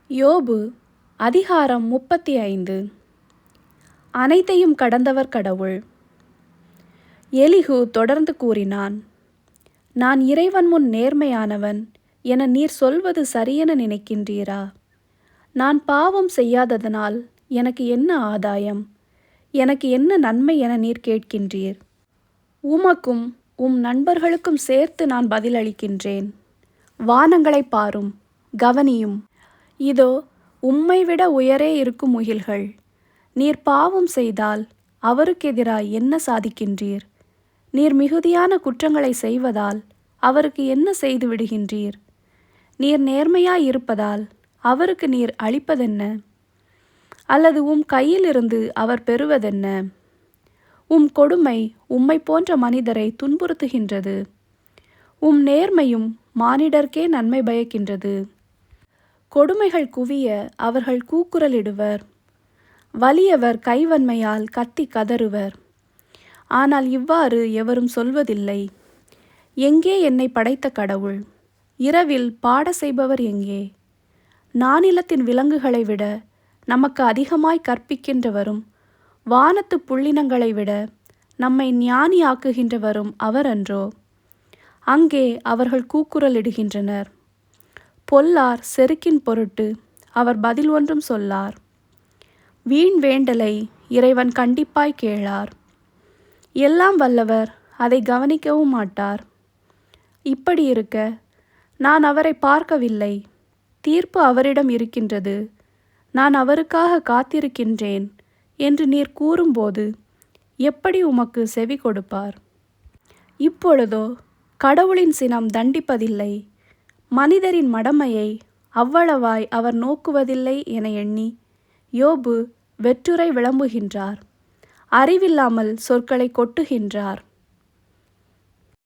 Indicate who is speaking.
Speaker 1: யோபு அதிகாரம் 35. அனைத்தையும் கடந்தவர் கடவுள். எலிஹு தொடர்ந்து கூறினான், நான் இறைவன் முன் நேர்மையானவன் என நீர் சொல்வது சரியென நினைக்கின்றீரா? நான் பாவம் செய்யாததனால் எனக்கு என்ன ஆதாயம், எனக்கு என்ன நன்மை என நீர் கேட்கின்றீர். உமக்கும் உம் நண்பர்களுக்கும் சேர்த்து நான் பதிலளிக்கின்றேன். வானங்களைப் பாரும், கவனியும். இதோ உம்மை விட உயரே இருக்கும் முகில்கள். நீர் பாவம் செய்தால் அவருக்கெதிராய் என்ன சாதிக்கின்றீர்? நீர் மிகுதியான குற்றங்களை செய்வதால் அவருக்கு என்ன செய்து விடுகின்றீர்? நீர் நேர்மையாயிருப்பதால் அவருக்கு நீர் அளிப்பதென்ன? அல்லது உம் கையிலிருந்து அவர் பெறுவதென்ன? உம் கொடுமை உம்மை போன்ற மனிதரை துன்புறுத்துகின்றது. உம் நேர்மையும் மானிடர்க்கே நன்மை பயக்கின்றது. கொடுமைகள் குவிய அவர்கள் கூக்குரலிடுவர். வலியவர் கைவன்மையால் கத்தி கதறுவர். ஆனால் இவ்வாறு எவரும் சொல்வதில்லை. எங்கே என்னை படைத்த கடவுள்? இரவில் பாட செய்பவர் எங்கே? நானிலத்தின் விலங்குகளை விட நமக்கு அதிகமாய் கற்பிக்கின்றவரும் வானத்து புள்ளினங்களை விட நம்மை ஞானியாக்குகின்றவரும் அவர் அன்றோ? அங்கே அவர்கள் கூக்குரலிடுகின்றனர். பொல்லார் செருக்கின் பொருட்டு அவர் பதில் ஒன்றும் சொல்லார். வீண் வேண்டலை இறைவன் கண்டிப்பாய் கேளார். எல்லாம் வல்லவர் அதை கவனிக்கவும் மாட்டார். இப்படி இருக்க நான் அவரை பார்க்கவில்லை. தீர்ப்பு அவரிடம் இருக்கின்றது. நான் அவருக்காக காத்திருக்கின்றேன் என்று நீர் கூறும்போது எப்படி உமக்கு செவி கொடுப்பார்? இப்பொழுதோ கடவுளின் சினம் தண்டிப்பதில்லை, மனிதரின் மடமையை அவ்வளவாய் அவர் நோக்குவதில்லை என எண்ணி யோபு வெற்றுரை விளம்புகின்றார். அறிவில்லாமல் சொற்களை கொட்டுகின்றார்.